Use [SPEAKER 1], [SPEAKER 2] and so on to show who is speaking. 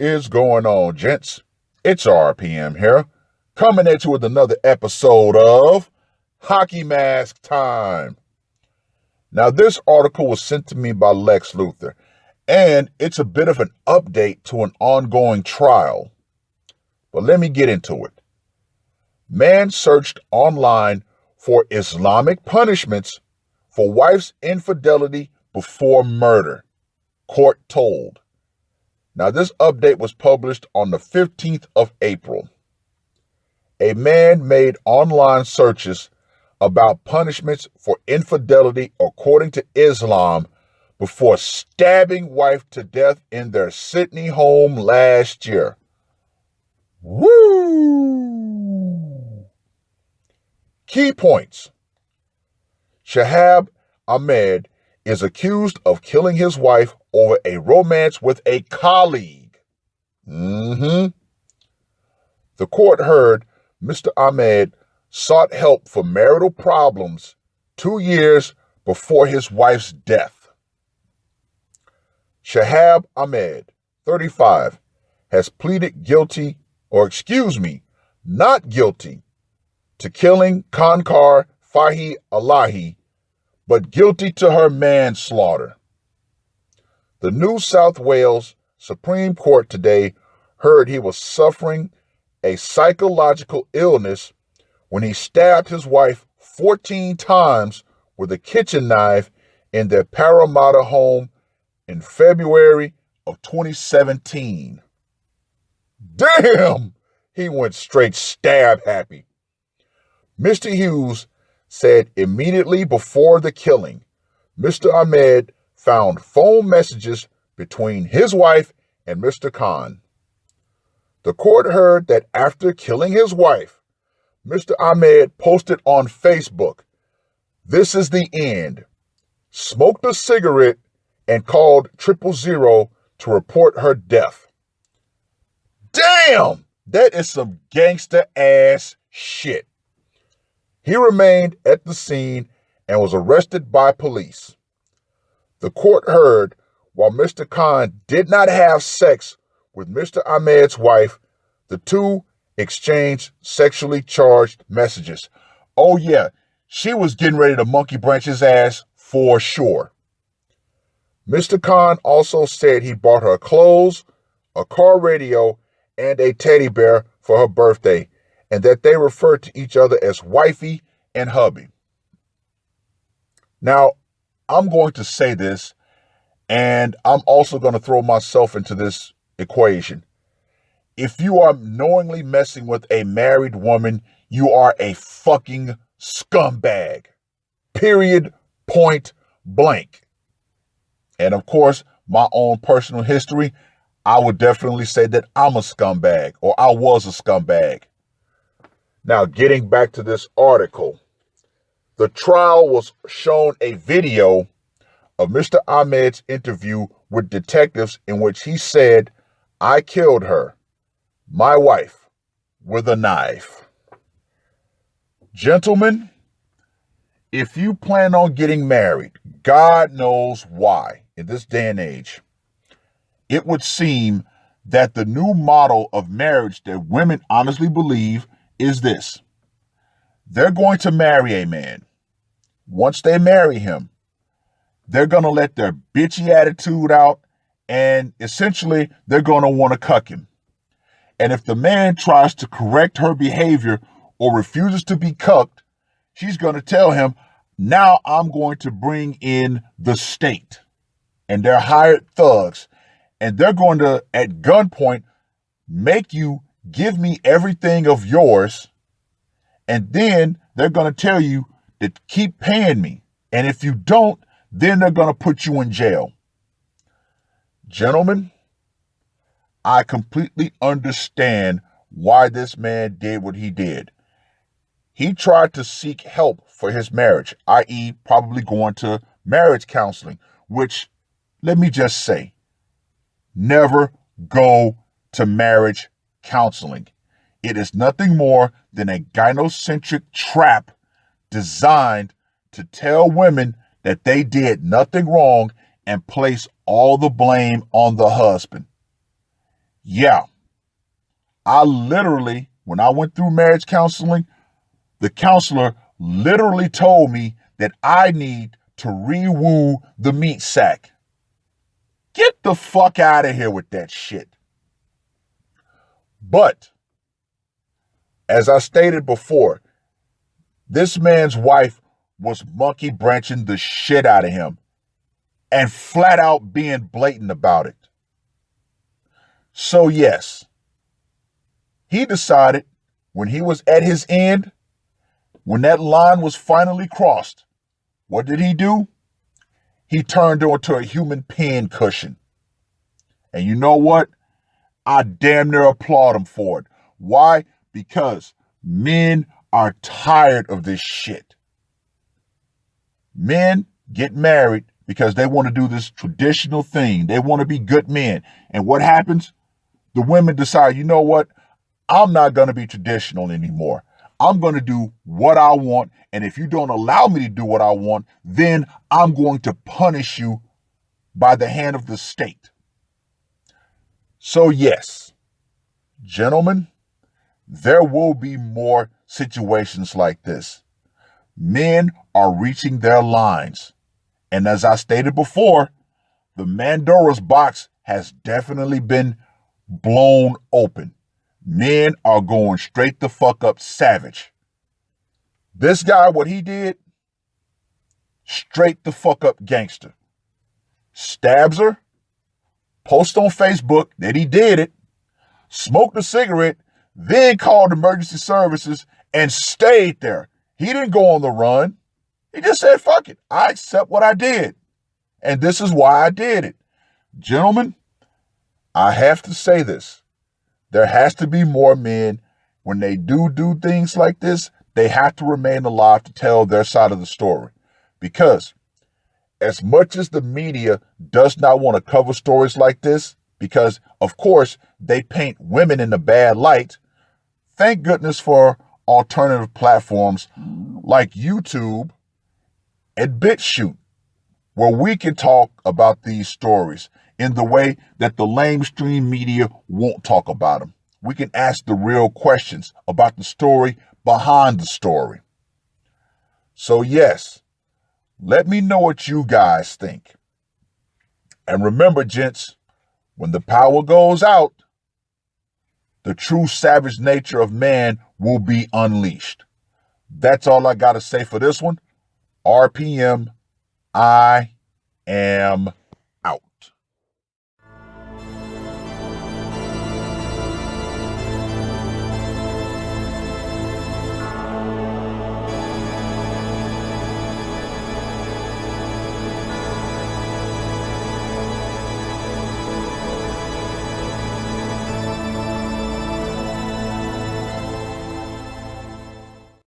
[SPEAKER 1] is going on, gents? It's RPM here, coming at you with another episode of Hockey Mask Time. Now, this article was sent to me by Lex Luthor, and it's a bit of an update to an ongoing trial. But let me get into it. Man searched online for Islamic punishments for wife's infidelity before murder, court told. Now, this update was published on the 15th of April. A man made online searches about punishments for infidelity according to Islam before stabbing wife to death in their Sydney home last year. Woo! Key points. Shahab Ahmed is accused of killing his wife over a romance with a colleague. The court heard Mr. Ahmed sought help for marital problems 2 years before his wife's death. Shahab Ahmed, 35, has pleaded not guilty to killing Kankar Fahi Alahi, but guilty to her manslaughter. The New South Wales Supreme Court today heard he was suffering a psychological illness when he stabbed his wife 14 times with a kitchen knife in their Parramatta home in February of 2017. Damn! He went straight stab happy. Mr. Hughes said immediately before the killing, Mr. Ahmed found phone messages between his wife and Mr. Khan. The court heard that after killing his wife, Mr. Ahmed posted on Facebook, "This is the end," smoked a cigarette, and called 000 to report her death. Damn! That is some gangster ass shit. He remained at the scene and was arrested by police. The court heard while Mr. Khan did not have sex with Mr. Ahmed's wife, the two exchanged sexually charged messages. Oh yeah, she was getting ready to monkey branch his ass for sure. Mr. Khan also said he bought her clothes, a car radio, and a teddy bear for her birthday, and that they referred to each other as wifey and hubby. Now, I'm going to say this, and I'm also going to throw myself into this equation. If you are knowingly messing with a married woman, you are a fucking scumbag. Period. Point blank. And of course, my own personal history, I would definitely say that I'm a scumbag, or I was a scumbag. Now, getting back to this article, the trial was shown a video of Mr. Ahmed's interview with detectives in which he said, "I killed her, my wife, with a knife." Gentlemen, if you plan on getting married, God knows why, in this day and age, it would seem that the new model of marriage that women honestly believe is this. They're going to marry a man. Once they marry him, they're going to let their bitchy attitude out, and essentially they're going to want to cuck him. And if the man tries to correct her behavior or refuses to be cucked, she's going to tell him, "Now I'm going to bring in the state." And they're hired thugs, and they're going to, at gunpoint, make you give me everything of yours, and then they're going to tell you to keep paying me. And if you don't, then they're going to put you in jail. Gentlemen, I completely understand why this man did what he did. He tried to seek help for his marriage, i.e., probably going to marriage counseling, which, let me just say, never go to marriage counseling. It is nothing more than a gynocentric trap designed to tell women that they did nothing wrong and place all the blame on the husband. Yeah, I literally, when I went through marriage counseling, the counselor literally told me that I need to re-woo the meat sack. Get the fuck out of here with that shit. But, as I stated before, this man's wife was monkey branching the shit out of him and flat out being blatant about it. So yes, he decided when he was at his end, when that line was finally crossed, what did he do? He turned her into a human pin cushion. And you know what? I damn near applaud him for it. Why? Because men are tired of this shit. Men get married because they want to do this traditional thing. They want to be good men. And what happens? The women decide, you know what? I'm not going to be traditional anymore. I'm going to do what I want. And if you don't allow me to do what I want, then I'm going to punish you by the hand of the state. So yes, gentlemen, there will be more situations like this. Men are reaching their lines. And as I stated before, the Pandora's box has definitely been blown open. Men are going straight the fuck up savage. This guy, what he did, straight the fuck up gangster. Stabs her, posts on Facebook that he did it, smoked a cigarette, then called emergency services and stayed there. He didn't go on the run. He just said, fuck it, I accept what I did. And this is why I did it. Gentlemen, I have to say this. There has to be more men. When they do things like this, they have to remain alive to tell their side of the story. Because as much as the media does not want to cover stories like this, because of course they paint women in a bad light, thank goodness for alternative platforms like YouTube and BitChute, where we can talk about these stories in the way that the lamestream media won't talk about them. We can ask the real questions about the story behind the story. So yes, let me know what you guys think. And remember, gents, when the power goes out, the true savage nature of man will be unleashed. That's all I got to say for this one. RPM, I am